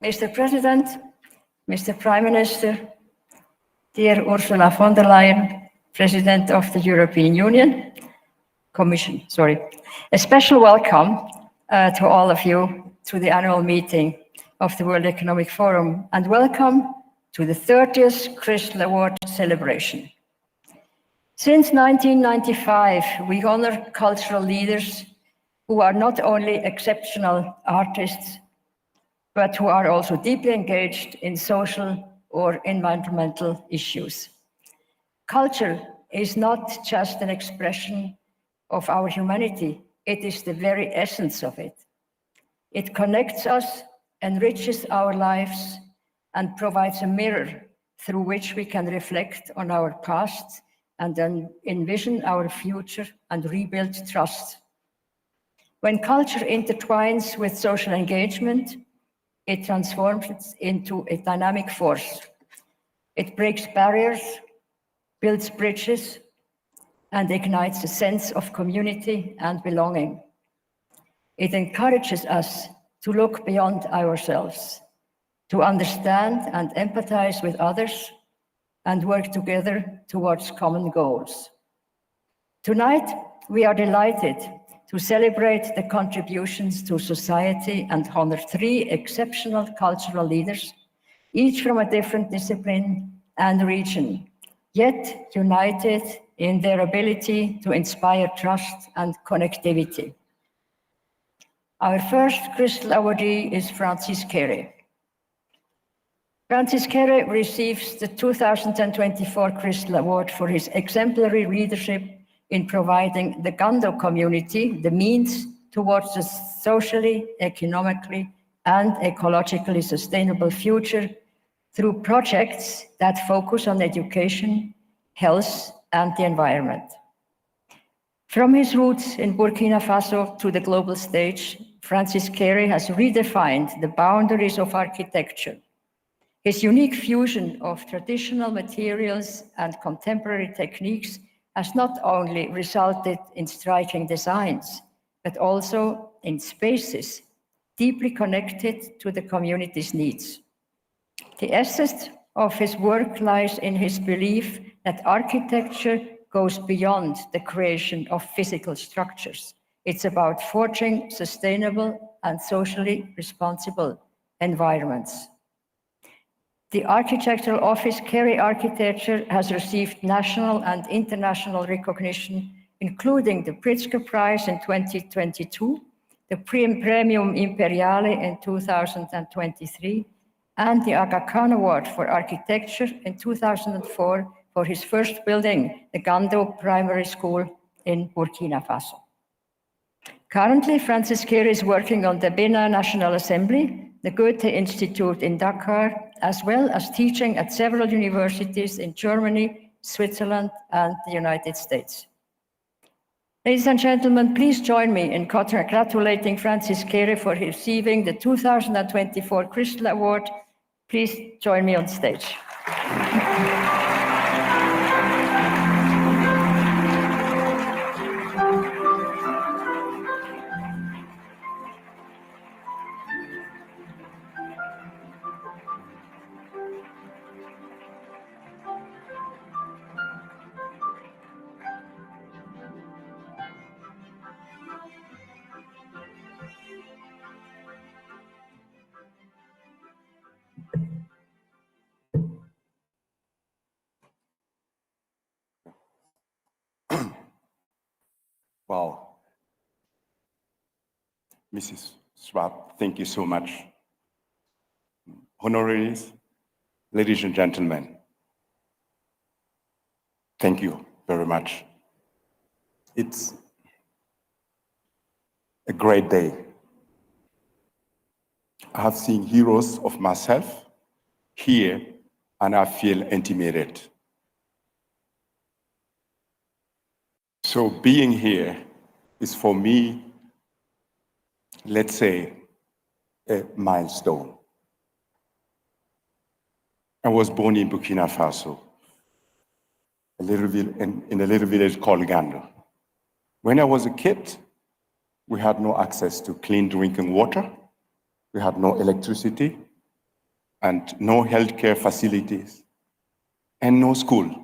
Mr. President, Mr. Prime Minister, dear Ursula von der Leyen, President of the European Union, Commission, sorry. A special welcome to all of you to the annual meeting of the World Economic Forum, and welcome to the 30th Crystal Award celebration. Since 1995, we honor cultural leaders who are not only exceptional artists, but who are also deeply engaged in social or environmental issues. Culture is not just an expression of our humanity, it is the very essence of it. It connects us, enriches our lives, and provides a mirror through which we can reflect on our past and then envision our future and rebuild trust. When culture intertwines with social engagement, it transforms it into a dynamic force. It breaks barriers, builds bridges, and ignites a sense of community and belonging. It encourages us to look beyond ourselves, to understand and empathize with others, and work together towards common goals. Tonight, we are delighted to celebrate the contributions to society and honor 3 exceptional cultural leaders, each from a different discipline and region, yet united in their ability to inspire trust and connectivity. Our first Crystal Awardee is Francis Carey. Francis Carey receives the 2024 Crystal Award for his exemplary leadership in providing the Gando community the means towards a socially, economically, and ecologically sustainable future through projects that focus on education, health, and the environment. From his roots in Burkina Faso to the global stage, Francis Carey has redefined the boundaries of architecture. His unique fusion of traditional materials and contemporary techniques has not only resulted in striking designs, but also in spaces deeply connected to the community's needs. The essence of his work lies in his belief that architecture goes beyond the creation of physical structures. It's about forging sustainable and socially responsible environments. The architectural office Carey Architecture has received national and international recognition, including the Pritzker Prize in 2022, the Premium Imperiale in 2023, and the Aga Khan Award for Architecture in 2004 for his first building, the Gando Primary School in Burkina Faso. Currently, Francis Carey is working on the Benin National Assembly, the Goethe Institute in Dakar, as well as teaching at several universities in Germany, Switzerland, and the United States. Ladies and gentlemen, please join me in congratulating Francis Carey for receiving the 2024 Crystal Award. Please join me on stage. Wow. Mrs. Schwab, thank you so much. Honoraries, ladies and gentlemen, thank you very much. It's a great day. I have seen heroes of myself here, and I feel intimidated. So being here is for me, let's say, a milestone. I was born in Burkina Faso, in a little village called Gando. When I was a kid, we had no access to clean drinking water, we had no electricity, and no healthcare facilities, and no school.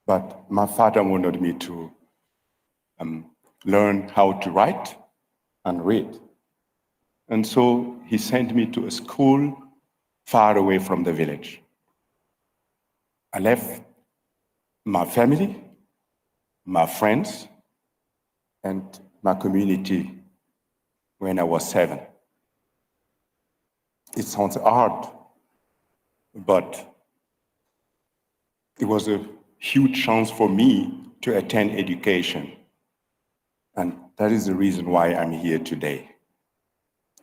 But my father wanted me to learn how to write and read. And so he sent me to a school far away from the village. I left my family, my friends, and my community when I was 7. It sounds hard, but it was a huge chance for me to attend education. And that is the reason why I'm here today.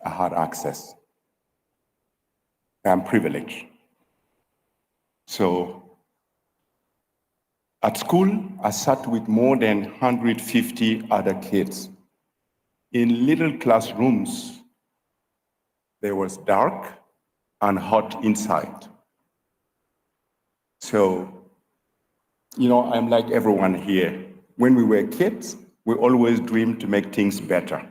I had access. I'm privileged. So at school, I sat with more than 150 other kids. In little classrooms, there was dark and hot inside. So, I'm like everyone here. When we were kids, we always dreamed to make things better.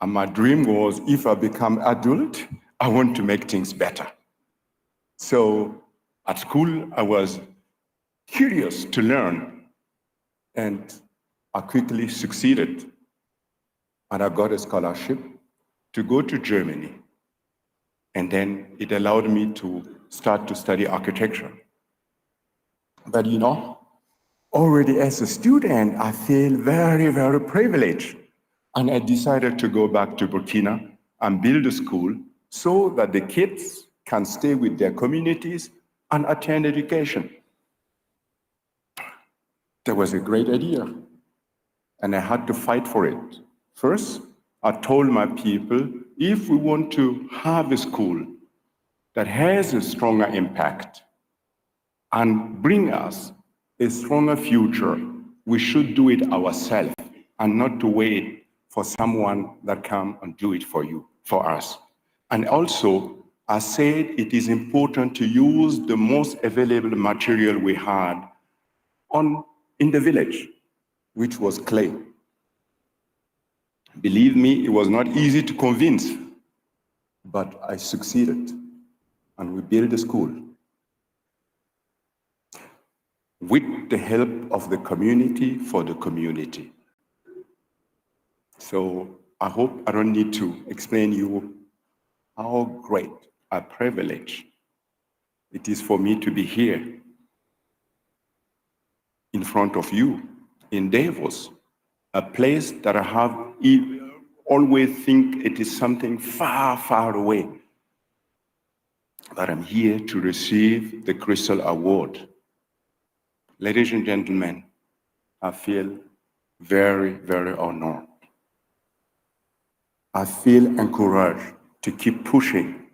And my dream was, if I become adult, I want to make things better. So at school, I was curious to learn, and I quickly succeeded. And I got a scholarship to go to Germany. And then it allowed me to start to study architecture. But already as a student, I feel very, very privileged. And I decided to go back to Burkina and build a school so that the kids can stay with their communities and attend education. That was a great idea, and I had to fight for it. First, I told my people, if we want to have a school that has a stronger impact and bring us a stronger future, we should do it ourselves and not to wait for someone that come and do it for us. And also, I said it is important to use the most available material we had in the village, which was clay. Believe me, it was not easy to convince, but I succeeded, and we built a school with the help of the community for the community. So I hope I don't need to explain you how great a privilege it is for me to be here in front of you in Davos, a place that I have always think it is something far, far away. But I'm here to receive the Crystal Award. Ladies and gentlemen, I feel very, very honored. I feel encouraged to keep pushing.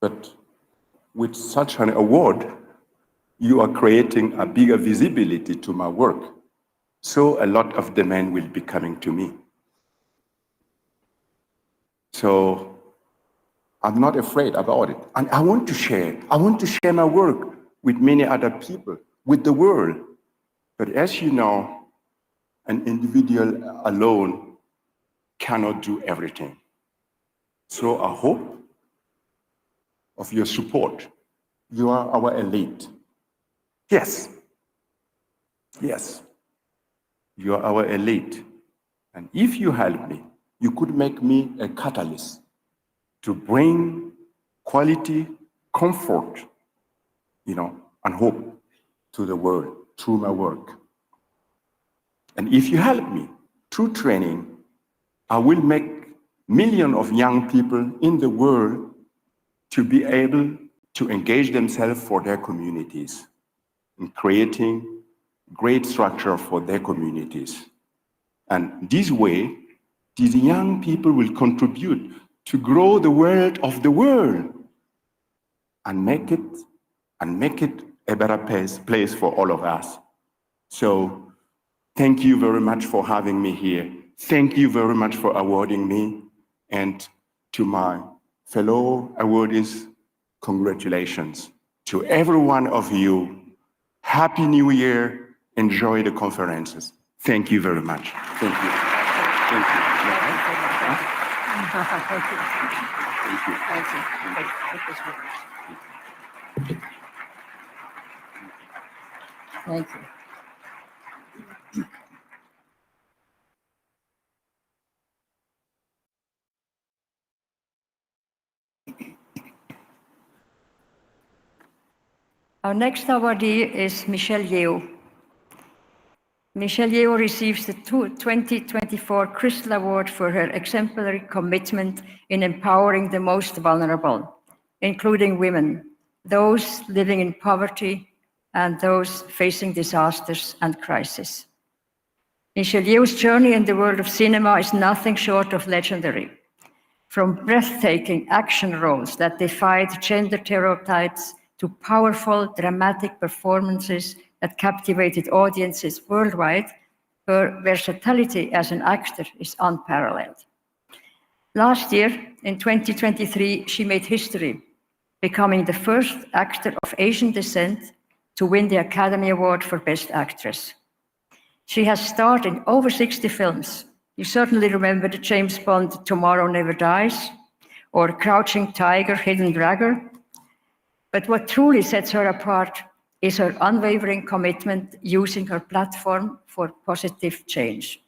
But with such an award, you are creating a bigger visibility to my work. So a lot of demand will be coming to me. So I'm not afraid about it. And I want to share. I want to share my work with many other people, with the world. But as you know, an individual alone cannot do everything. So I hope of your support. You are our elite. Yes. Yes. You are our elite. And if you help me, you could make me a catalyst to bring quality, comfort, and hope to the world. through my work. And if you help me through training, I will make millions of young people in the world to be able to engage themselves for their communities in creating great structure for their communities. And this way, these young people will contribute to grow the world of the world and make it a better place for all of us. So thank you very much for having me here. Thank you very much for awarding me. And to my fellow awardees, congratulations. To every one of you, Happy New Year. Enjoy the conferences. Thank you very much. Thank you. Thank you. Thank you. Our next awardee is Michelle Yeoh. Michelle Yeoh receives the 2024 Crystal Award for her exemplary commitment in empowering the most vulnerable, including women, those living in poverty, and those facing disasters and crises. Michelle Yeoh's journey in the world of cinema is nothing short of legendary. From breathtaking action roles that defied gender stereotypes to powerful, dramatic performances that captivated audiences worldwide, her versatility as an actor is unparalleled. Last year, in 2023, she made history, becoming the first actor of Asian descent to win the Academy Award for Best Actress. She has starred in over 60 films. You certainly remember the James Bond Tomorrow Never Dies, or Crouching Tiger, Hidden Dragon. But what truly sets her apart is her unwavering commitment using her platform for positive change.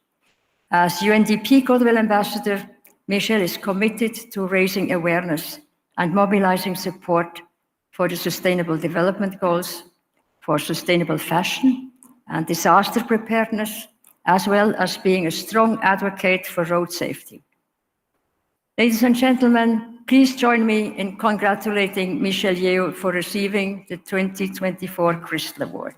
As UNDP Goodwill Ambassador, Michelle is committed to raising awareness and mobilizing support for the Sustainable Development Goals, for sustainable fashion and disaster preparedness, as well as being a strong advocate for road safety. Ladies and gentlemen, please join me in congratulating Michelle Yeoh for receiving the 2024 Crystal Award.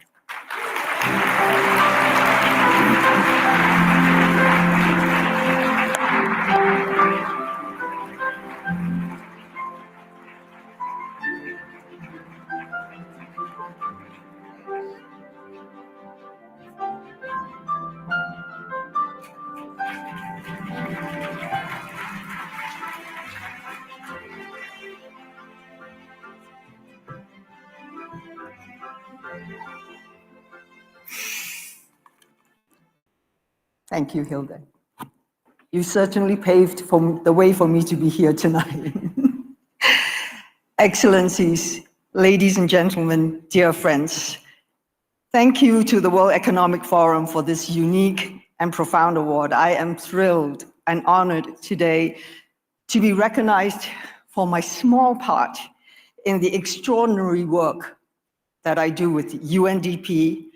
Thank you, Hilda. You certainly paved the way for me to be here tonight. Excellencies, ladies and gentlemen, dear friends, thank you to the World Economic Forum for this unique and profound award. I am thrilled and honored today to be recognized for my small part in the extraordinary work that I do with UNDP,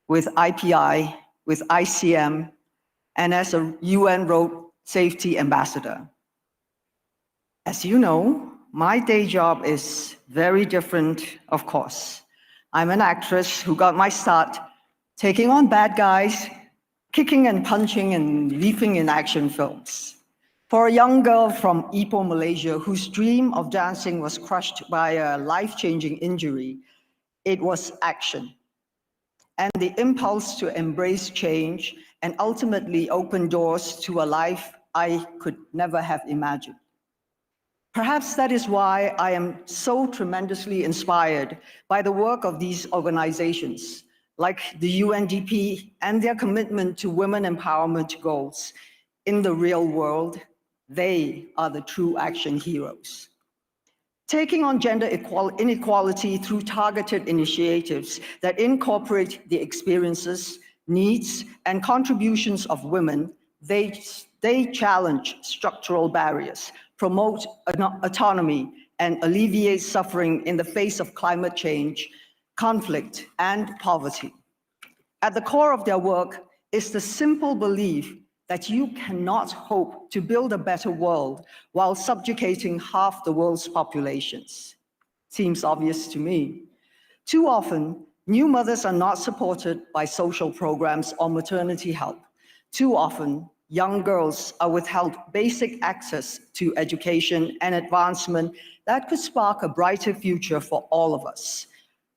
with IPI, with ICM, and as a UN Road Safety Ambassador. As you know, my day job is very different, of course. I'm an actress who got my start taking on bad guys, kicking and punching and leaping in action films. For a young girl from Ipoh, Malaysia, whose dream of dancing was crushed by a life-changing injury, it was action. And the impulse to embrace change and ultimately open doors to a life I could never have imagined. Perhaps that is why I am so tremendously inspired by the work of these organizations, like the UNDP and their commitment to women empowerment goals. In the real world, they are the true action heroes. Taking on gender inequality through targeted initiatives that incorporate the experiences, needs, and contributions of women, they challenge structural barriers, promote autonomy, and alleviate suffering in the face of climate change, conflict, and poverty. At the core of their work is the simple belief that you cannot hope to build a better world while subjugating half the world's populations. Seems obvious to me. Too often, new mothers are not supported by social programs or maternity help. Too often, young girls are withheld basic access to education and advancement that could spark a brighter future for all of us.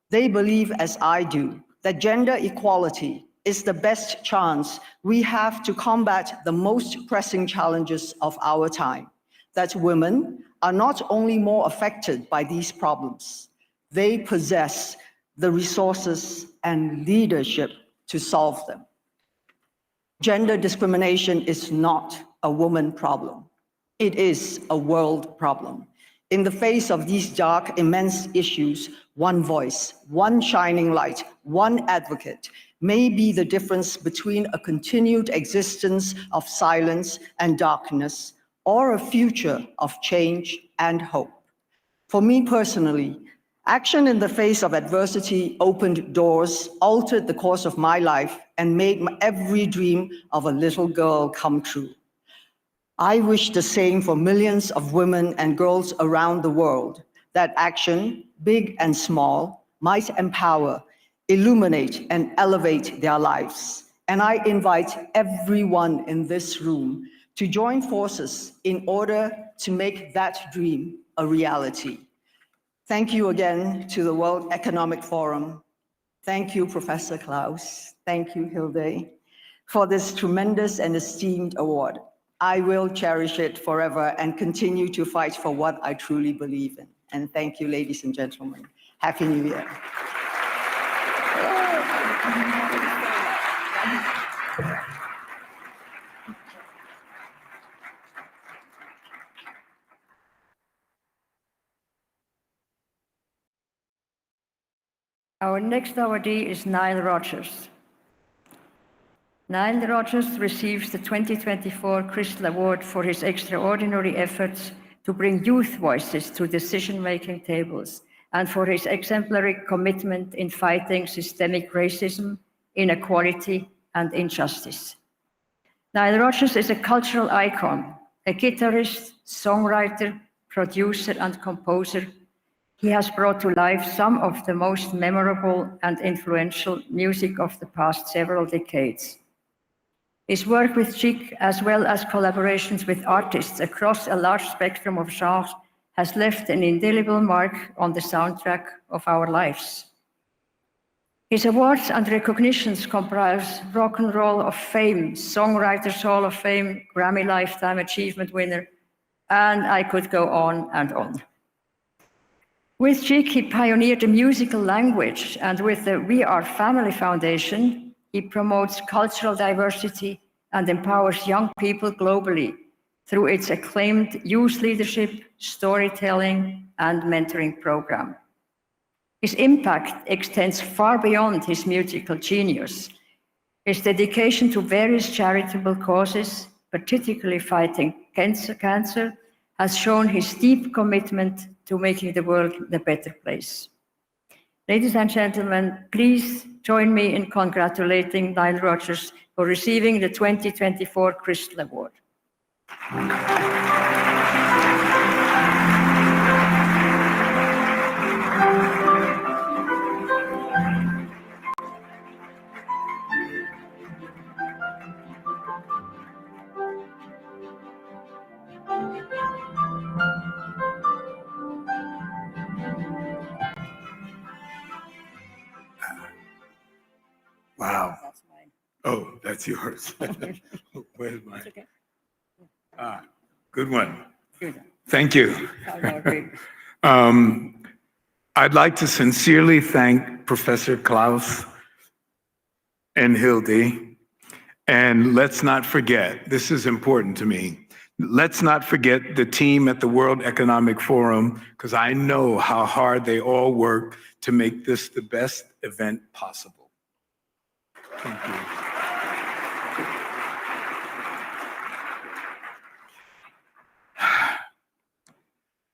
They believe, as I do, that gender equality is the best chance we have to combat the most pressing challenges of our time, that women are not only more affected by these problems, they possess the resources and leadership to solve them. Gender discrimination is not a woman problem. It is a world problem. In the face of these dark, immense issues, one voice, one shining light, one advocate may be the difference between a continued existence of silence and darkness or a future of change and hope. For me personally, action in the face of adversity opened doors, altered the course of my life, and made every dream of a little girl come true. I wish the same for millions of women and girls around the world, that action, big and small, might empower, illuminate, and elevate their lives. And I invite everyone in this room to join forces in order to make that dream a reality. Thank you again to the World Economic Forum. Thank you, Professor Klaus. Thank you, Hilde, for this tremendous and esteemed award. I will cherish it forever and continue to fight for what I truly believe in. And thank you, ladies and gentlemen. Happy New Year. Our next awardee is Nile Rodgers. Nile Rodgers receives the 2024 Crystal Award for his extraordinary efforts to bring youth voices to decision-making tables and for his exemplary commitment in fighting systemic racism, inequality, and injustice. Nile Rodgers is a cultural icon, a guitarist, songwriter, producer, and composer. He has brought to life some of the most memorable and influential music of the past several decades. His work with Chic, as well as collaborations with artists across a large spectrum of genres, has left an indelible mark on the soundtrack of our lives. His awards and recognitions comprise Rock and Roll of Fame, Songwriters Hall of Fame, Grammy Lifetime Achievement winner, and I could go on and on. With Chic, he pioneered the musical language, and with the We Are Family Foundation, he promotes cultural diversity and empowers young people globally through its acclaimed youth leadership, storytelling, and mentoring program. His impact extends far beyond his musical genius. His dedication to various charitable causes, particularly fighting cancer, has shown his deep commitment to making the world a better place. Ladies and gentlemen, please join me in congratulating Nile Rodgers for receiving the 2024 Crystal Award. Wow. That's mine. Oh, that's yours. Where's mine? Okay. Good one. Good. Thank you. No, I'd like to sincerely thank Professor Klaus and Hilde. And let's not forget, this is important to me, let's not forget the team at the World Economic Forum, because I know how hard they all work to make this the best event possible. Thank you.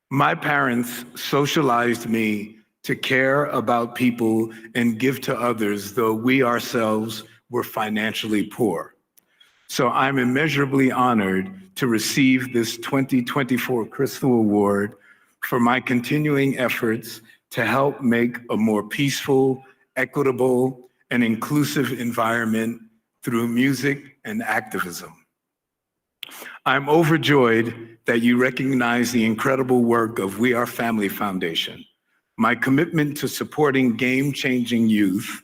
My parents socialized me to care about people and give to others, though we ourselves were financially poor. So I'm immeasurably honored to receive this 2024 Crystal Award for my continuing efforts to help make a more peaceful, equitable, and inclusive environment through music and activism. I'm overjoyed that you recognize the incredible work of We Are Family Foundation, my commitment to supporting game-changing youth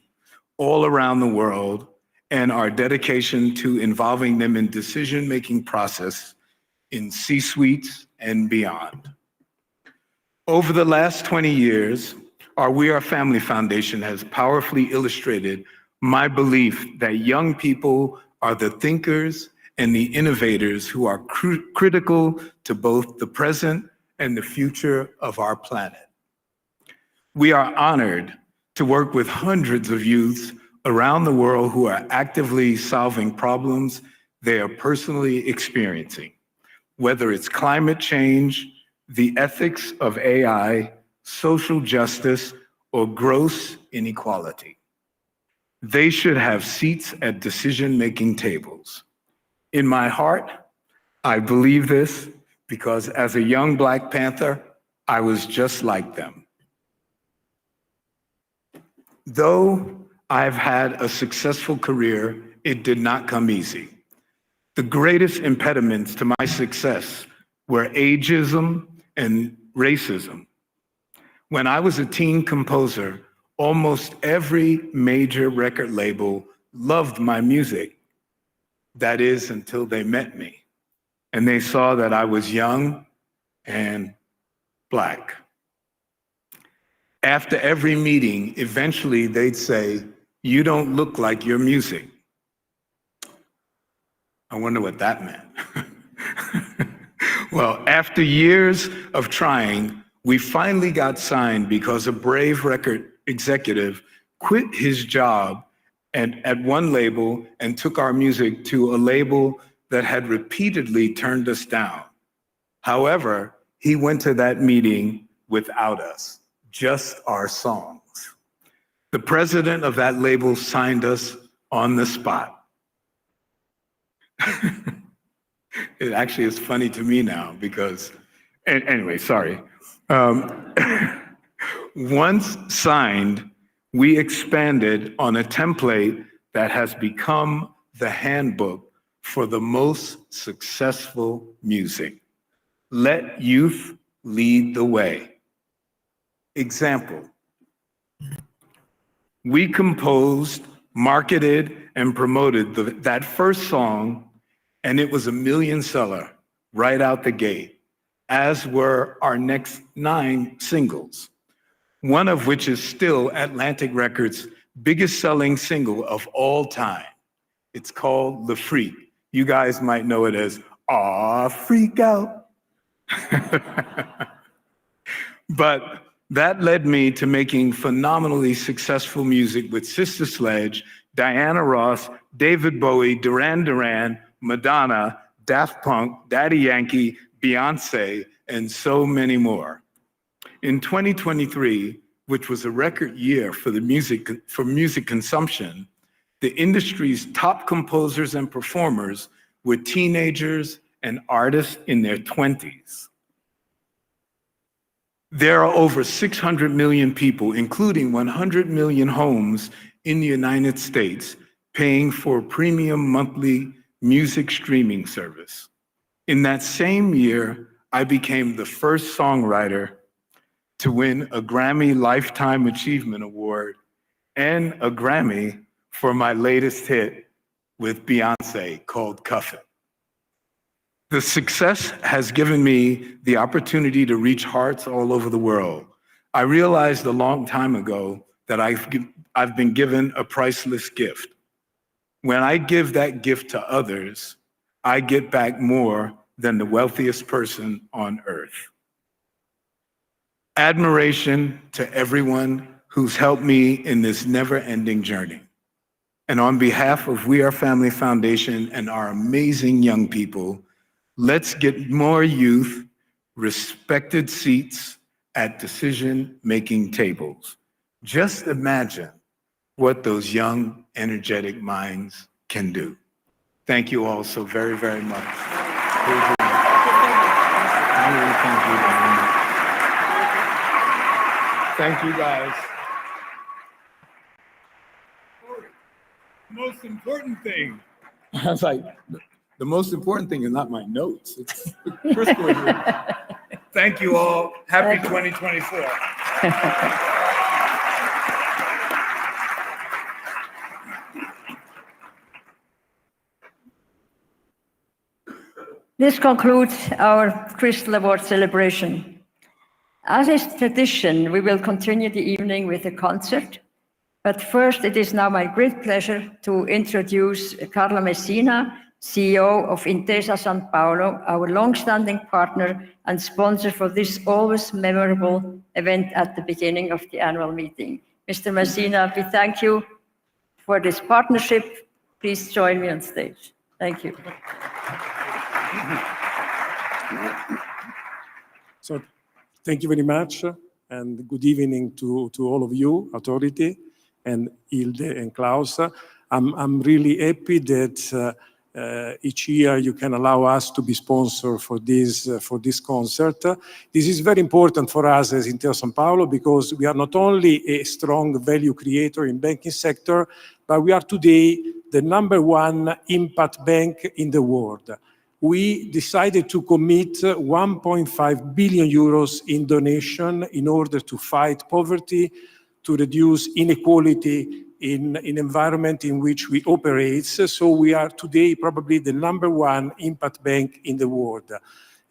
all around the world, and our dedication to involving them in decision-making process in C-suites and beyond. Over the last 20 years, our We Are Family Foundation has powerfully illustrated my belief that young people are the thinkers and the innovators who are critical to both the present and the future of our planet. We are honored to work with hundreds of youths around the world who are actively solving problems they are personally experiencing, whether it's climate change, the ethics of AI, social justice, or gross inequality. They should have seats at decision-making tables. In my heart, I believe this because as a young Black Panther, I was just like them. Though I've had a successful career, it did not come easy. The greatest impediments to my success were ageism and racism. When I was a teen composer, almost every major record label loved my music. That is, until they met me and they saw that I was young and Black. After every meeting, eventually they'd say, "You don't look like your music." I wonder what that meant. Well, after years of trying, we finally got signed because a brave record executive quit his job at one label and took our music to a label that had repeatedly turned us down. However, he went to that meeting without us, just our songs. The president of that label signed us on the spot. It actually is funny to me now because, anyway, sorry. Once signed, we expanded on a template that has become the handbook for the most successful music. Let youth lead the way. Example, we composed, marketed, and promoted that first song, and it was a million seller right out the gate, as were our next 9 singles, one of which is still Atlantic Records' biggest selling single of all time. It's called The Freak. You guys might know it as "Aw, Freak Out." But that led me to making phenomenally successful music with Sister Sledge, Diana Ross, David Bowie, Duran Duran, Madonna, Daft Punk, Daddy Yankee, Beyonce, and so many more. In 2023, which was a record year for music consumption, the industry's top composers and performers were teenagers and artists in their 20s. There are over 600 million people, including 100 million homes in the United States, paying for a premium monthly music streaming service. In that same year, I became the first songwriter to win a Grammy Lifetime Achievement Award and a Grammy for my latest hit with Beyonce called Cuff It. The success has given me the opportunity to reach hearts all over the world. I realized a long time ago that I've been given a priceless gift. When I give that gift to others, I get back more than the wealthiest person on earth. Admiration to everyone who's helped me in this never-ending journey. And on behalf of We Are Family Foundation and our amazing young people, let's get more youth, respected seats, at decision-making tables. Just imagine what those young, energetic minds can do. Thank you all so very, very much. Thank you, Diane. Thank you, guys. Most important thing. I was like, the most important thing is not my notes. It's first quarter. Thank you all. Happy 2024. This concludes our Crystal Award celebration. As is tradition, we will continue the evening with a concert. But first, it is now my great pleasure to introduce Carla Messina, CEO of Intesa San Paolo, our long-standing partner and sponsor for this always memorable event at the beginning of the annual meeting. Mr. Messina, we thank you for this partnership. Please join me on stage. Thank you. So, thank you very much, and good evening to all of you, Authority, and Hilde and Klaus. I'm really happy that each year you can allow us to be sponsor for this concert. This is very important for us as Intesa San Paolo because we are not only a strong value creator in banking sector, but we are today the #1 impact bank in the world. We decided to commit 1.5 billion euros in donation in order to fight poverty, to reduce inequality in an environment in which we operate. So we are today probably the #1 impact bank in the world.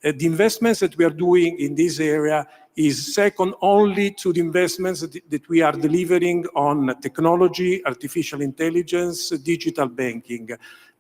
The investments that we are doing in this area is second only to the investments that we are delivering on technology, artificial intelligence, digital banking.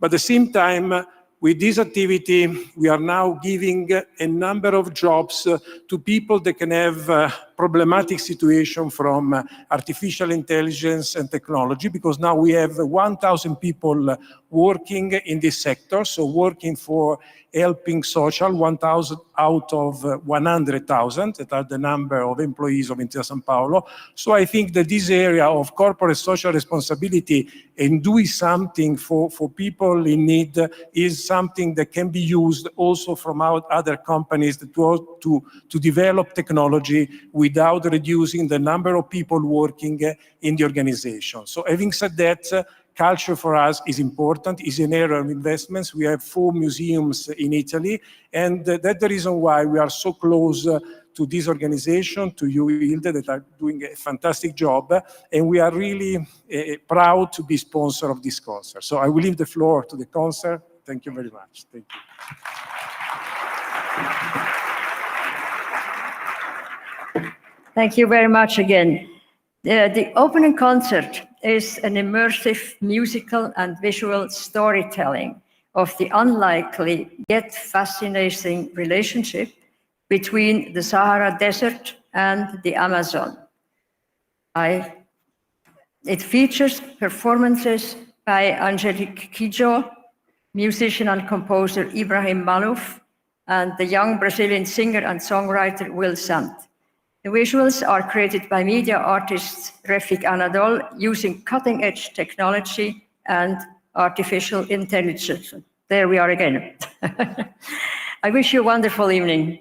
But at the same time, with this activity, we are now giving a number of jobs to people that can have problematic situation from artificial intelligence and technology, because now we have 1,000 people working in this sector, so working for helping social, 1,000 out of 100,000, that are the number of employees of Intesa San Paolo. So I think that this area of corporate social responsibility and doing something for people in need is something that can be used also from other companies that want to develop technology without reducing the number of people working in the organization. So having said that, culture for us is important, is an area of investments. We have 4 museums in Italy, and that's the reason why we are so close to this organization, to you, Hilde, that are doing a fantastic job, and we are really proud to be sponsor of this concert. So I will leave the floor to the concert. Thank you very much. Thank you. Thank you very much again. The opening concert is an immersive musical and visual storytelling of the unlikely yet fascinating relationship between the Sahara Desert and the Amazon. It features performances by Angelique Kidjo, musician and composer Ibrahim Malouf, and the young Brazilian singer and songwriter Will Sant. The visuals are created by media artist Refik Anadol using cutting-edge technology and artificial intelligence. There we are again. I wish you a wonderful evening.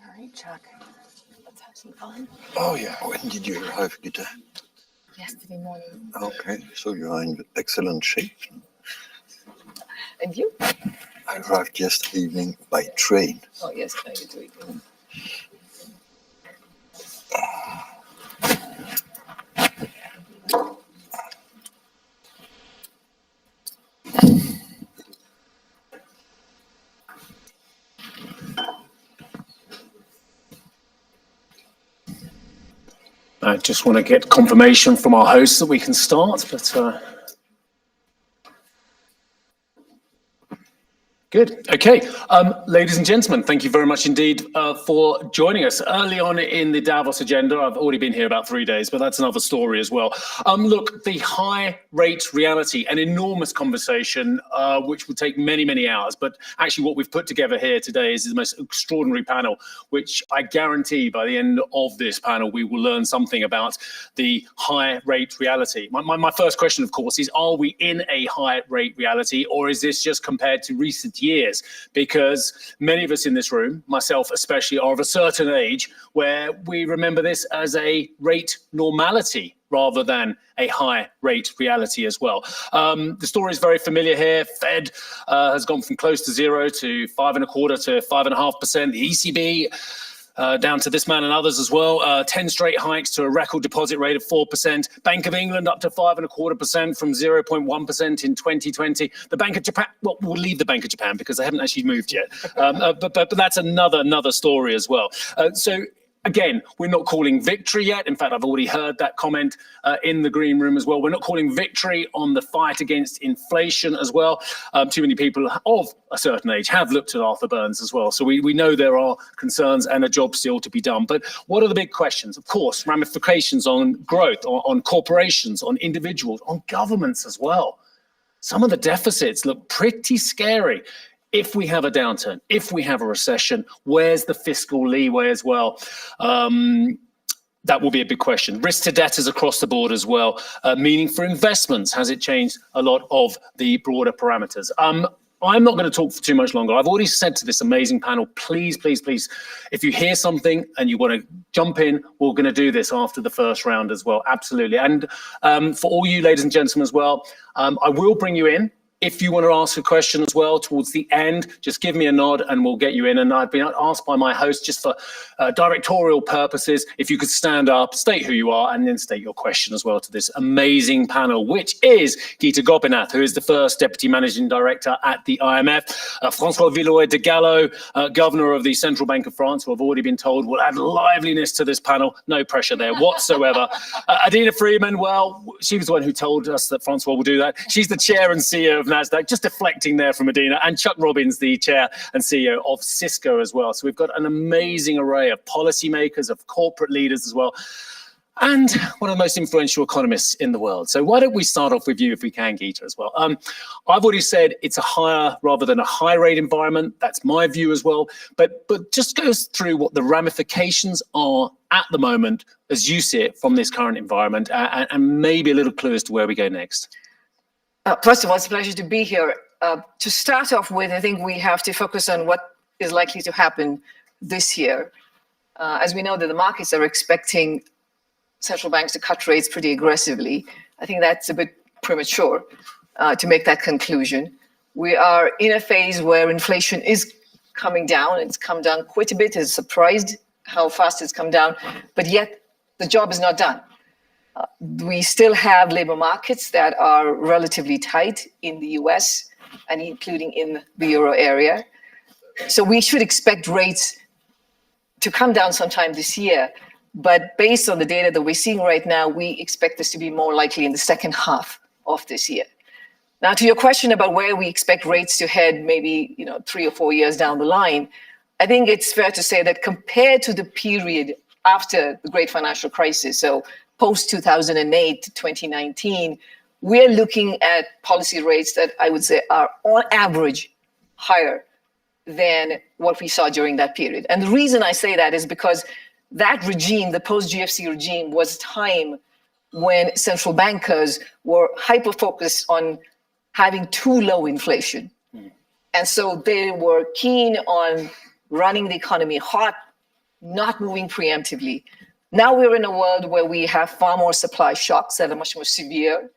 All right, Chuck. Let's have some fun. Oh, yeah. When did you arrive, Gita? Yesterday morning. Okay, so you are in excellent shape. And you? I arrived yesterday evening by train. Oh, yes, no, you're doing good. I just want to get confirmation from our hosts that we can start, but good. Okay. Ladies and gentlemen, thank you very much indeed for joining us. Early on in the Davos agenda, I've already been here about 3 days, but that's another story as well. Look, the high rate reality, an enormous conversation, which will take many, many hours. But actually what we've put together here today is the most extraordinary panel, which I guarantee by the end of this panel, we will learn something about the high rate reality. My first question, of course, is, are we in a high rate reality, or is this just compared to recent years? Because many of us in this room, myself especially, are of a certain age where we remember this as a rate normality rather than a high rate reality as well. The story is very familiar here. Fed has gone from close to 0 to 5.25% to 5.5%. The ECB down to this man and others as well. 10 straight hikes to a record deposit rate of 4%. Bank of England up to 5.25% from 0.1% in 2020. The Bank of Japan, well, we'll leave the Bank of Japan because they haven't actually moved yet. But that's another story as well. So again, we're not calling victory yet. In fact, I've already heard that comment in the green room as well. We're not calling victory on the fight against inflation as well. Too many people of a certain age have looked at Arthur Burns as well. So we know there are concerns and a job still to be done. But what are the big questions? Of course, ramifications on growth, on corporations, on individuals, on governments as well. Some of the deficits look pretty scary. If we have a downturn, if we have a recession, where's the fiscal leeway as well? That will be a big question. Risk to debtors across the board as well. Meaning for investments, has it changed a lot of the broader parameters? I'm not going to talk for too much longer. I've already said to this amazing panel, please, please, please, if you hear something and you want to jump in, we're going to do this after the first round as well. Absolutely. And for all you ladies and gentlemen as well, I will bring you in. If you want to ask a question as well towards the end, just give me a nod and we'll get you in. And I've been asked by my host, just for directorial purposes, if you could stand up, state who you are, and then state your question as well to this amazing panel, which is Gita Gopinath, who is the first Deputy Managing Director at the IMF, François Villeroy de Gallo, Governor of the Central Bank of France, who I've already been told will add liveliness to this panel. No pressure there whatsoever. Adina Freeman, well, she was the one who told us that François will do that. She's the Chair and CEO of NASDAQ, just deflecting there from Adina, and Chuck Robbins, the Chair and CEO of Cisco as well. So we've got an amazing array of policymakers, of corporate leaders as well, and one of the most influential economists in the world. So why don't we start off with you, if we can, Gita, as well. I've already said it's a higher rather than a high rate environment. That's my view as well. But just go through what the ramifications are at the moment as you see it from this current environment, and maybe a little clue as to where we go next. First of all, it's a pleasure to be here. To start off with, I think we have to focus on what is likely to happen this year. As we know that the markets are expecting central banks to cut rates pretty aggressively. I think that's a bit premature to make that conclusion. We are in a phase where inflation is coming down. It's come down quite a bit. It's surprised how fast it's come down, but yet the job is not done. We still have labor markets that are relatively tight in the US and including in the euro area. So we should expect rates to come down sometime this year. But based on the data that we're seeing right now, we expect this to be more likely in the second half of this year. Now, to your question about where we expect rates to head, maybe 3 or 4 years down the line, I think it's fair to say that compared to the period after the great financial crisis, so post-2008 to 2019, we're looking at policy rates that I would say are on average higher than what we saw during that period. And the reason I say that is because that regime, the post-GFC regime, was a time when central bankers were hyper-focused on having too low inflation. And so they were keen on running the economy hot, not moving preemptively. Now we're in a world where we have far more supply shocks that are much more severe.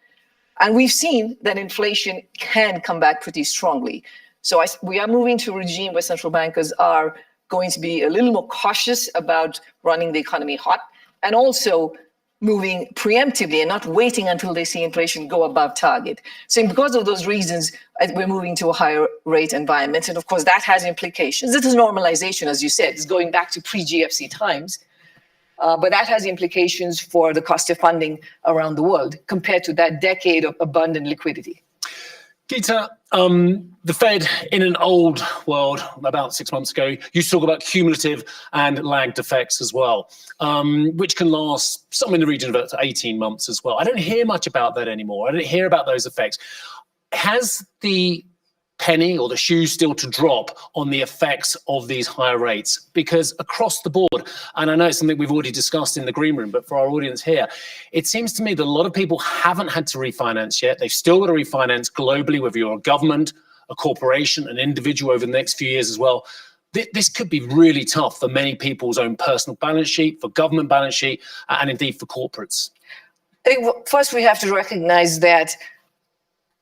And we've seen that inflation can come back pretty strongly. So we are moving to a regime where central bankers are going to be a little more cautious about running the economy hot, and also moving preemptively and not waiting until they see inflation go above target. So because of those reasons, we're moving to a higher rate environment. And of course, that has implications. This is normalization, as you said. It's going back to pre-GFC times. But that has implications for the cost of funding around the world compared to that decade of abundant liquidity. Gita, the Fed in an old world, about 6 months ago, used to talk about cumulative and lagged effects as well, which can last somewhere in the region of about 18 months as well. I don't hear much about that anymore. I don't hear about those effects. Has the penny or the shoe still to drop on the effects of these higher rates? Because across the board, and I know it's something we've already discussed in the green room, but for our audience here, it seems to me that a lot of people haven't had to refinance yet. They've still got to refinance globally, whether you're a government, a corporation, an individual over the next few years as well. This could be really tough for many people's own personal balance sheet, for government balance sheet, and indeed for corporates. I think first we have to recognize that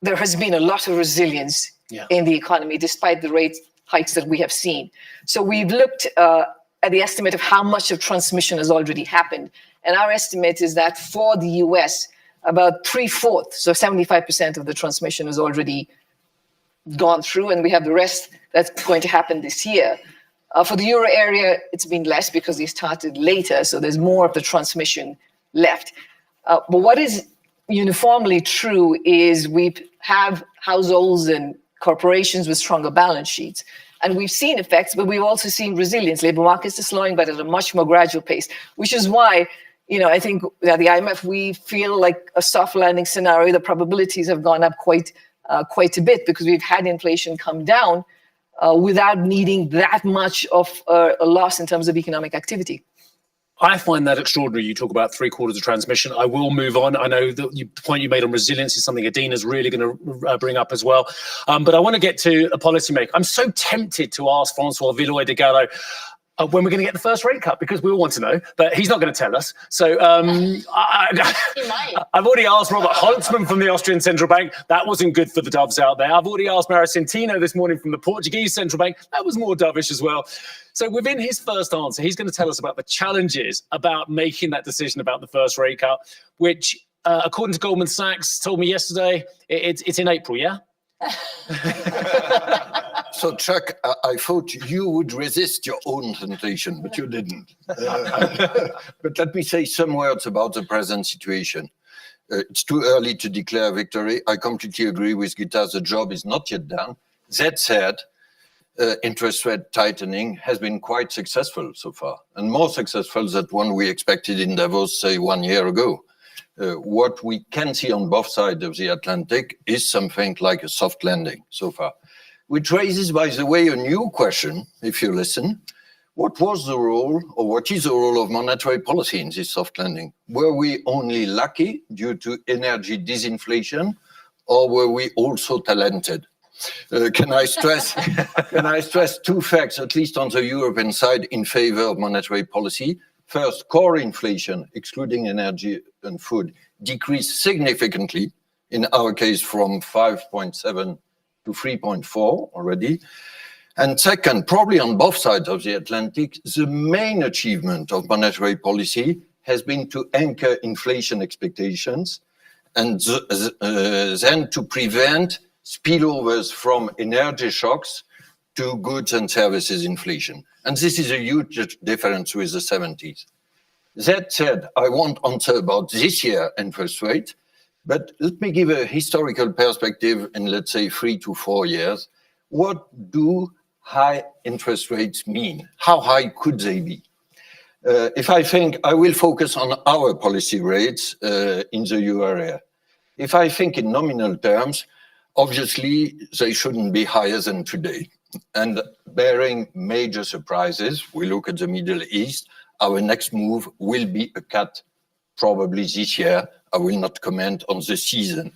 there has been a lot of resilience in the economy, despite the rate hikes that we have seen. So we've looked at the estimate of how much of transmission has already happened. And our estimate is that for the US, about 3/4, so 75% of the transmission has already gone through, and we have the rest that's going to happen this year. For the euro area, it's been less because they started later, so there's more of the transmission left. But what is uniformly true is we have households and corporations with stronger balance sheets. And we've seen effects, but we've also seen resilience. Labor markets are slowing, but at a much more gradual pace, which is why, I think at the IMF, we feel like a soft landing scenario. The probabilities have gone up quite a bit because we've had inflation come down without needing that much of a loss in terms of economic activity. I find that extraordinary. You talk about 3/4 of transmission. I will move on. I know the point you made on resilience is something Adina's really going to bring up as well. But I want to get to a policymaker. I'm so tempted to ask Francois Villeroy de Gallo when we're going to get the first rate cut, because we all want to know, but he's not going to tell us. So I've already asked Robert Holtzman from the Austrian Central Bank. That wasn't good for the doves out there. I've already asked Mario Centeno this morning from the Portuguese Central Bank. That was more dovish as well. So within his first answer, he's going to tell us about the challenges about making that decision about the first rate cut, which, according to Goldman Sachs, told me yesterday, it's in April, yeah? So, Chuck, I thought you would resist your own temptation, but you didn't. But let me say some words about the present situation. It's too early to declare victory. I completely agree with Gita. The job is not yet done. That said, interest rate tightening has been quite successful so far, and more successful than one we expected in Davos, say, 1 year ago. What we can see on both sides of the Atlantic is something like a soft landing so far, which raises, by the way, a new question, if you listen. What was the role, or what is the role of monetary policy in this soft landing? Were we only lucky due to energy disinflation, or were we also talented? Can I stress two facts, at least on the European side, in favor of monetary policy? First, core inflation, excluding energy and food, decreased significantly, in our case from 5.7 to 3.4 already. And second, probably on both sides of the Atlantic, the main achievement of monetary policy has been to anchor inflation expectations and then to prevent spillovers from energy shocks to goods and services inflation. And this is a huge difference with the 70s. That said, I won't answer about this year interest rate, but let me give a historical perspective in, let's say, 3 to 4 years. What do high interest rates mean? How high could they be? If I think, I will focus on our policy rates in the euro area. If I think in nominal terms, obviously they shouldn't be higher than today. And bearing major surprises, we look at the Middle East, our next move will be a cut probably this year. I will not comment on the season.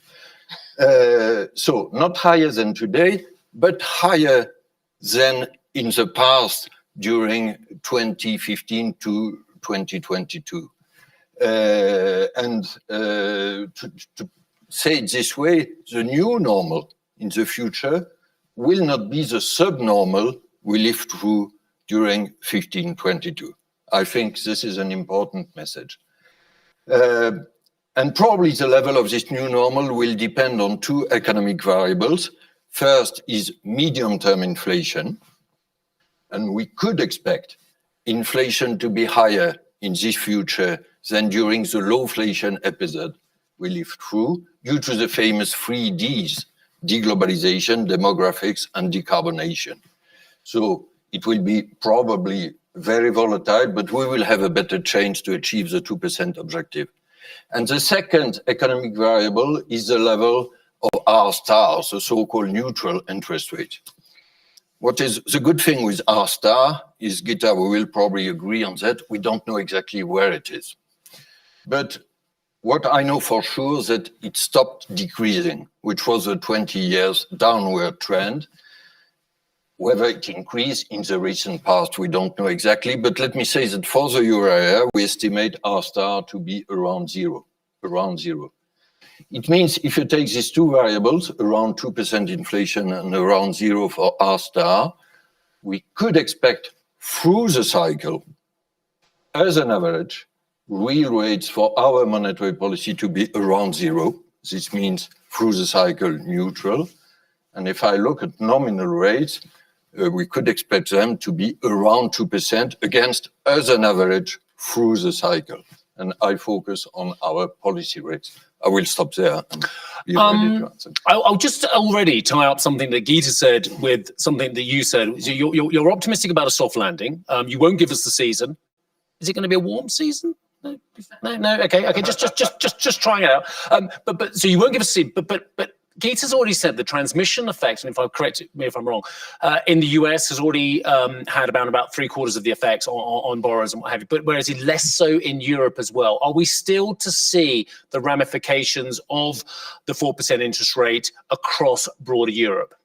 So not higher than today, but higher than in the past during 2015 to 2022. To say it this way, the new normal in the future will not be the subnormal we lived through during 1522. I think this is an important message. And probably the level of this new normal will depend on two economic variables. First is medium-term inflation, and we could expect inflation to be higher in this future than during the low-inflation episode we lived through, due to the famous 3 Ds: deglobalization, demographics, and decarbonation. So it will be probably very volatile, but we will have a better chance to achieve the 2% objective. And the second economic variable is the level of R star, the so-called neutral interest rate. What is the good thing with R star is, Gita, we will probably agree on that, we don't know exactly where it is. But what I know for sure is that it stopped decreasing, which was a 20 years downward trend. Whether it increased in the recent past, we don't know exactly, but let me say that for the euro area, we estimate R star to be around zero. It means if you take these two variables, around 2% inflation and around zero for R star, we could expect through the cycle, as an average, real rates for our monetary policy to be around zero. This means through the cycle neutral. And if I look at nominal rates, we could expect them to be around 2% against as an average through the cycle. And I focus on our policy rates. I will stop there and be ready to answer. I'll just already tie up something that Gita said with something that you said. So you're optimistic about a soft landing. You won't give us the season. Is it going to be a warm season? No. Okay. Just trying it out. But so you won't give us a season. But Gita's already said the transmission effect, and if I'm correct me if I'm wrong, in the US has already had about 3/4 of the effects on borrowers and what have you, but whereas less so in Europe as well. Are we still to see the ramifications of the 4% interest rate across broader Europe?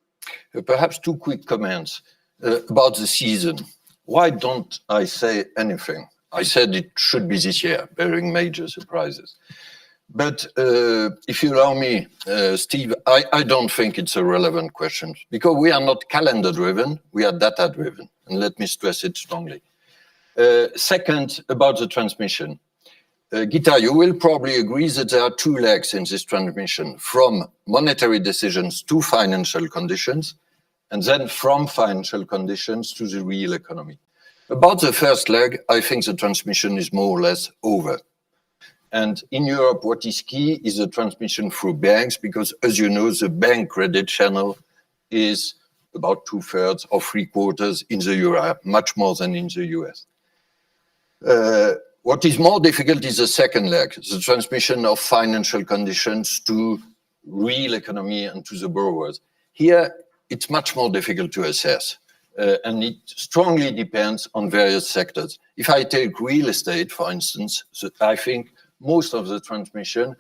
Perhaps two quick comments about the season. Why don't I say anything? I said it should be this year, bearing major surprises. But if you allow me, Steve, I don't think it's a relevant question, because we are not calendar-driven, we are data-driven. And let me stress it strongly. Second, about the transmission. Gita, you will probably agree that there are two legs in this transmission, from monetary decisions to financial conditions, and then from financial conditions to the real economy. About the first leg, I think the transmission is more or less over. And in Europe, what is key is the transmission through banks, because as you know, the bank credit channel is about 2/3 or 3/4 in the euro, much more than in the US. What is more difficult is the second leg, the transmission of financial conditions to real economy and to the borrowers. Here, it's much more difficult to assess. And it strongly depends on various sectors. If I take real estate, for instance, I think most of the transmission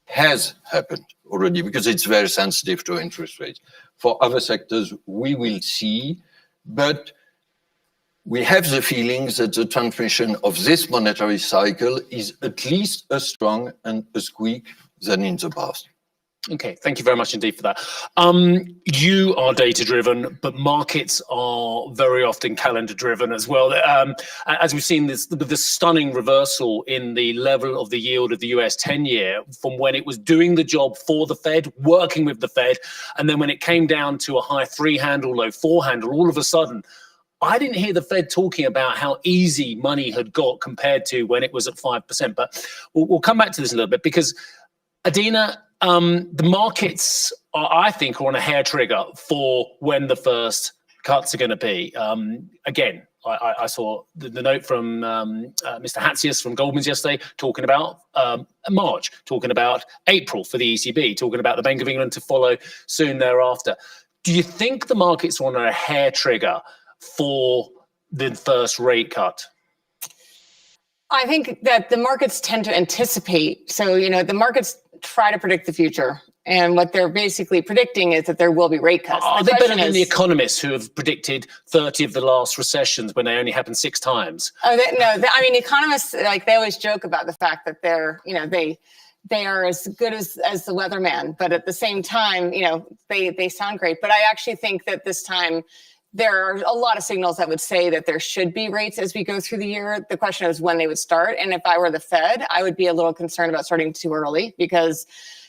has happened already because it's very sensitive to interest rates. For other sectors, we will see, but we have the feeling that the transmission of this monetary cycle is at least as strong and as quick than in the past. Okay, thank you very much indeed for that. You are data-driven, but markets are very often calendar-driven as well. As we've seen, the stunning reversal in the level of the yield of the US 10-year from when it was doing the job for the Fed, working with the Fed, and then when it came down to a high 3 handle, low 4 handle, all of a sudden, I didn't hear the Fed talking about how easy money had got compared to when it was at 5%. But we'll come back to this a little bit because, Adina, the markets, I think, are on a hair trigger for when the first cuts are going to be. Again, I saw the note from Mr. Hatzius from Goldman's yesterday talking about March, talking about April for the ECB, talking about the Bank of England to follow soon thereafter. Do you think the markets are on a hair trigger for the first rate cut? I think that the markets tend to anticipate. So, the markets try to predict the future. And what they're basically predicting is that there will be rate cuts. Are they better than the economists who have predicted 30 of the last recessions when they only happened 6 times? I mean, economists, like, they always joke about the fact that they're, they are as good as the weatherman, but at the same time, they sound great. But I actually think that this time there are a lot of signals that would say that there should be rates as we go through the year. The question is when they would start. And if I were the Fed, I would be a little concerned about starting too early because,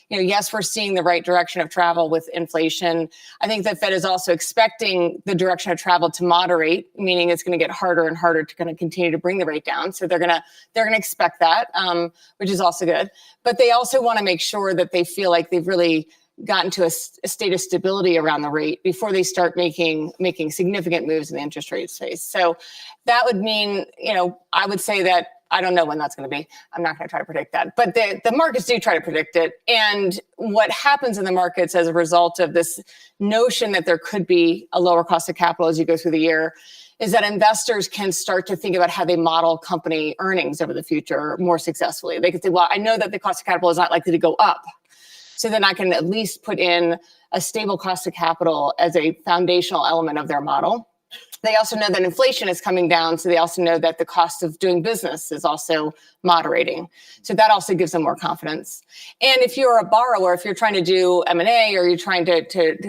yes, we're seeing the right direction of travel with inflation. I think the Fed is also expecting the direction of travel to moderate, meaning it's going to get harder and harder to kind of continue to bring the rate down. So they're gonna expect that, which is also good. But they also want to make sure that they feel like they've really gotten to a state of stability around the rate before they start making significant moves in the interest rate space. So that would mean, I would say that I don't know when that's going to be. I'm not going to try to predict that. But the markets do try to predict it. And what happens in the markets as a result of this notion that there could be a lower cost of capital as you go through the year is that investors can start to think about how they model company earnings over the future more successfully. They can say, well, I know that the cost of capital is not likely to go up. So then I can at least put in a stable cost of capital as a foundational element of their model. They also know that inflation is coming down, so they also know that the cost of doing business is also moderating. So that also gives them more confidence. And if you're a borrower, if you're trying to do M&A or you're trying to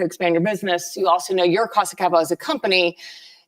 expand your business, you also know your cost of capital as a company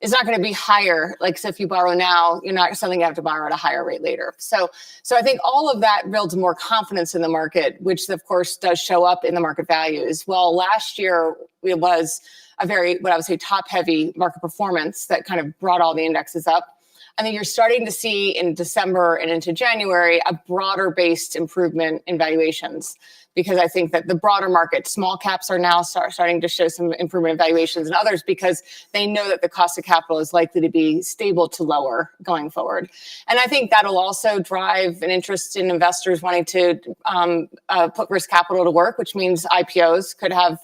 is not going to be higher. Like, so if you borrow now, you're not suddenly going to have to borrow at a higher rate later. So I think all of that builds more confidence in the market, which of course does show up in the market values. Well, last year it was a very, what I would say, top-heavy market performance that kind of brought all the indexes up. I think you're starting to see in December and into January a broader-based improvement in valuations, because I think that the broader market, small caps are now starting to show some improvement in valuations, and others because they know that the cost of capital is likely to be stable to lower going forward. And I think that'll also drive an interest in investors wanting to put risk capital to work, which means IPOs could have,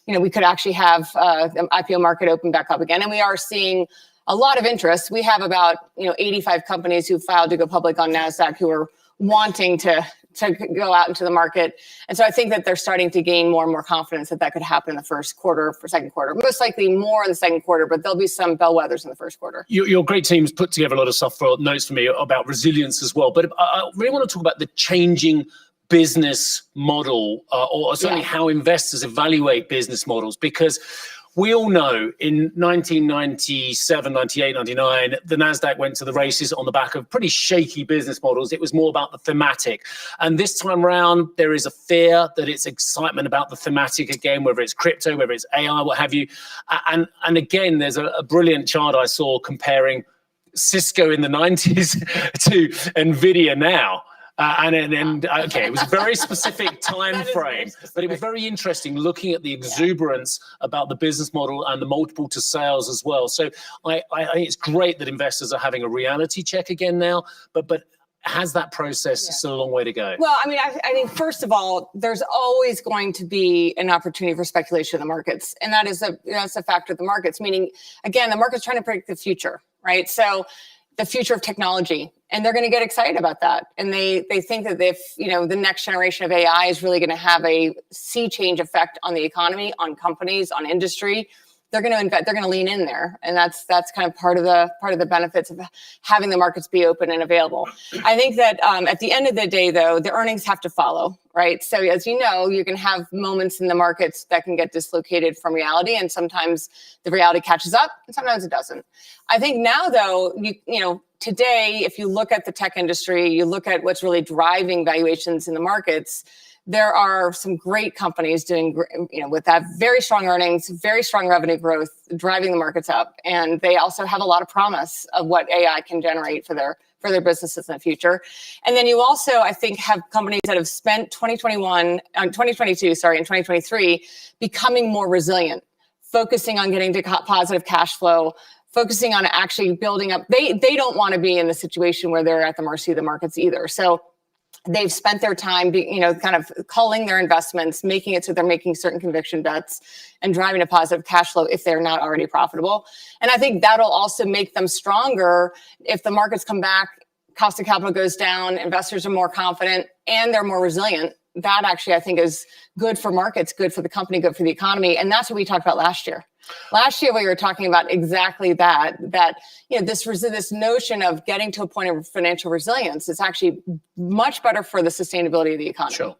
we could actually have the IPO market open back up again. And we are seeing a lot of interest. We have about 85 companies who filed to go public on NASDAQ who are wanting to go out into the market. And so I think that they're starting to gain more and more confidence that could happen in the first quarter for second quarter. Most likely more in the second quarter, but there'll be some bellwethers in the first quarter. Your great team's put together a lot of stuff for notes for me about resilience as well. But I really want to talk about the changing business model, or certainly how investors evaluate business models, because we all know in 1997, 98, 99, the NASDAQ went to the races on the back of pretty shaky business models. It was more about the thematic. And this time around, there is a fear that it's excitement about the thematic again, whether it's crypto, whether it's AI, what have you. And again, there's a brilliant chart I saw comparing Cisco in the 90s to NVIDIA now. Okay, it was a very specific time frame, but it was very interesting looking at the exuberance about the business model and the multiple to sales as well. So I think it's great that investors are having a reality check again now, but has that process still a long way to go? Well, I mean, I think first of all, there's always going to be an opportunity for speculation in the markets, and that's a factor of the markets. Meaning, again, the market's trying to predict the future, right? So the future of technology. And they're going to get excited about that. And they think that if, the next generation of AI is really going to have a sea change effect on the economy, on companies, on industry, they're going to invest, they're going to lean in there. And that's kind of part of the benefits of having the markets be open and available. I think that at the end of the day, though, the earnings have to follow, right? So as you know, you can have moments in the markets that can get dislocated from reality. And sometimes the reality catches up and sometimes it doesn't. I think now, though, today, if you look at the tech industry, you look at what's really driving valuations in the markets, there are some great companies doing, with that very strong earnings, very strong revenue growth, driving the markets up. And they also have a lot of promise of what AI can generate for their businesses in the future. And then you also, I think, have companies that have spent 2022, and 2023 becoming more resilient, focusing on getting to positive cash flow, focusing on actually building up. They don't want to be in the situation where they're at the mercy of the markets either. So they've spent their time, kind of culling their investments, making it so they're making certain conviction bets and driving a positive cash flow if they're not already profitable. And I think that'll also make them stronger if the markets come back, cost of capital goes down, investors are more confident, and they're more resilient. that actually, I think, is good for markets, good for the company, good for the economy. And that's what we talked about last year. Last year, we were talking about exactly that this notion of getting to a point of financial resilience is actually much better for the sustainability of the economy. Sure.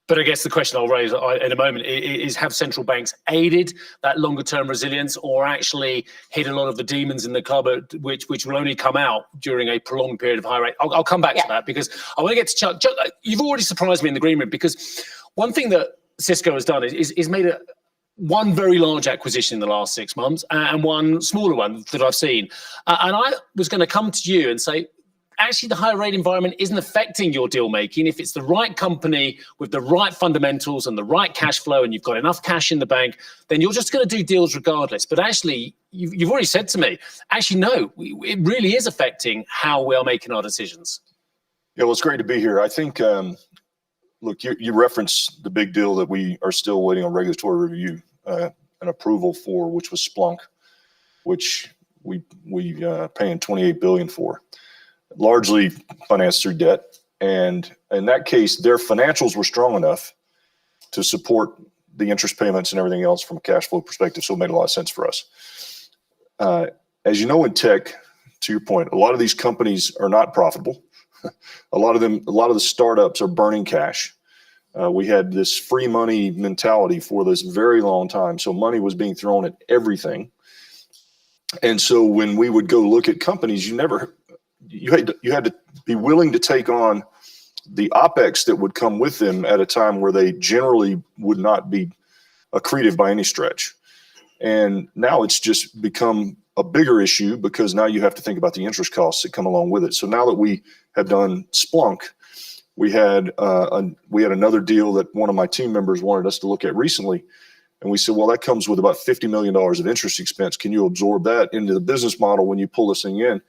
But I guess the question I'll raise in a moment is, have central banks aided that longer term resilience, or actually hit a lot of the demons in the cupboard, which will only come out during a prolonged period of high rate? I'll come back to that, because I want to get to Chuck. Chuck, you've already surprised me in the green room, because one thing that Cisco has done is made one very large acquisition in the last 6 months and one smaller one that I've seen. And I was going to come to you and say, actually, the higher rate environment isn't affecting your deal making. If it's the right company with the right fundamentals and the right cash flow, and you've got enough cash in the bank, then you're just going to do deals regardless. But actually, you've already said to me, actually, no, it really is affecting how we are making our decisions. Yeah, well, it's great to be here. I think, look, you referenced the big deal that we are still waiting on regulatory review and approval for, which was Splunk, which we paying $28 billion for. Largely financed through debt. And in that case, their financials were strong enough to support the interest payments and everything else from a cash flow perspective. So it made a lot of sense for us. As you know, in tech, to your point, a lot of these companies are not profitable. A lot of the startups are burning cash. We had this free money mentality for this very long time. So money was being thrown at everything. And so when we would go look at companies, you had to be willing to take on the OPEX that would come with them at a time where they generally would not be accretive by any stretch. And now it's just become a bigger issue, because now you have to think about the interest costs that come along with it. So now that we have done Splunk, we had another deal that one of my team members wanted us to look at recently. And we said, well, that comes with about $50 million of interest expense. Can you absorb that into the business model when you pull this thing in?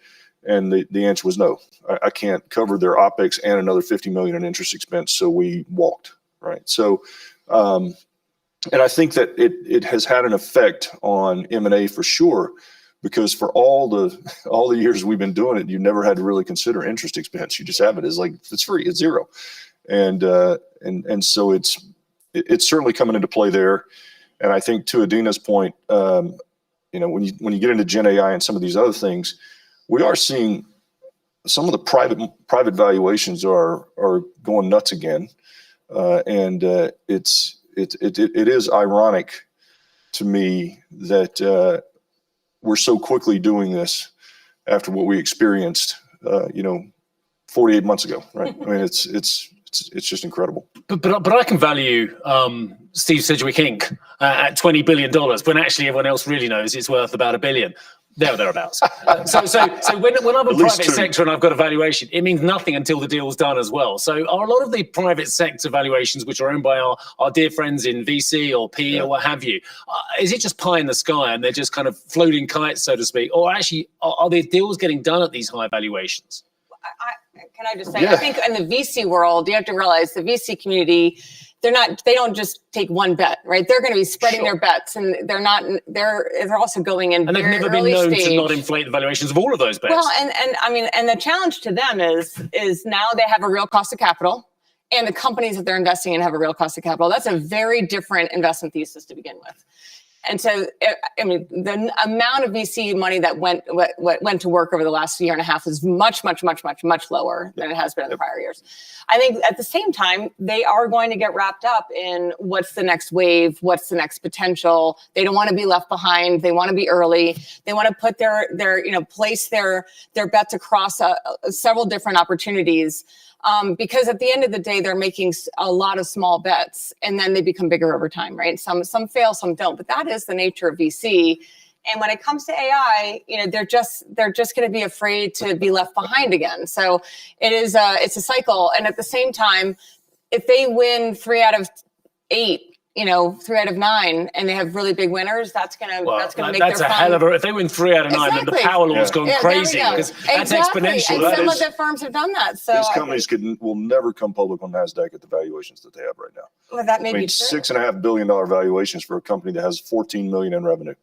And the answer was no. I can't cover their OPEX and another $50 million in interest expense. So we walked, right? So, and I think that it has had an effect on M&A for sure, because for all the years we've been doing it, you never had to really consider interest expense. You just have it as like, it's free, it's zero. And so it's certainly coming into play there. And I think to Adina's point, when you get into Gen AI and some of these other things, we are seeing some of the private valuations are going nuts again, and it is ironic to me that we're so quickly doing this after what we experienced, 48 months ago, right? I mean, it's just incredible. But I can value Steve Sedgwick Inc. At $20 billion when actually everyone else really knows it's worth about $1 billion. Thereabouts. So when I'm a private sector and I've got a valuation, it means nothing until the deal's done as well. So are a lot of the private sector valuations, which are owned by our dear friends in VC or PE or what have you, is it just pie in the sky and they're just kind of floating kites, so to speak? Or actually, are there deals getting done at these high valuations? Can I just say, I think in the VC world, you have to realize the VC community, they don't just take one bet, right? They're going to be spreading their bets, and they're also going in. And they've never been known to not inflate the valuations of all of those bets. Well, and the challenge to them is now they have a real cost of capital, and the companies that they're investing in have a real cost of capital. That's a very different investment thesis to begin with. And so, the amount of VC money that went to work over the last year and a half is much, much, much, much, much lower than it has been in the prior years. I think at the same time, they are going to get wrapped up in what's the next wave, what's the next potential. They don't want to be left behind. They want to be early. They want to put place their bets across several different opportunities. Because at the end of the day, they're making a lot of small bets, and then they become bigger over time, right? Some fail, some don't, but that is the nature of VC. And when it comes to AI, they're just going to be afraid to be left behind again. So it's a cycle. And at the same time, if they win 3 out of 8, 3 out of 9, and they have really big winners, that's gonna make that's their a hell of a. If they win 3 out of 9, then the power law's gone crazy, because that's exponential. And some of the firms have done that. So these companies will never come public on NASDAQ at the valuations that they have right now. Well, that may be true. $6.5 billion valuations for a company that has $14 million in revenue.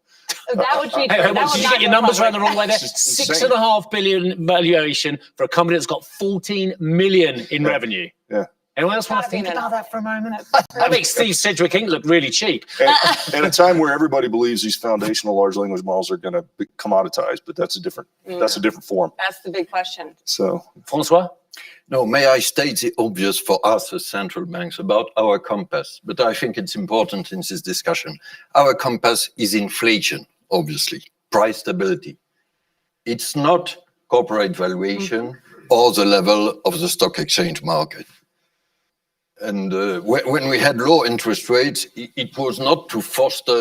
That would be true. Did you get your numbers around the wrong way there? $6.5 billion valuation for a company that's got 14 million in revenue. Yeah. Anyone else want to think about that for a moment? That makes Steve Sedgwick Inc. look really cheap. At a time where everybody believes these foundational large language models are going to be commoditized, but that's a different form. That's the big question. So, Francois? No, may I state the obvious for us as central banks about our compass, but I think it's important in this discussion. Our compass is inflation, obviously, price stability. It's not corporate valuation or the level of the stock exchange market. And when we had low interest rates, it was not to foster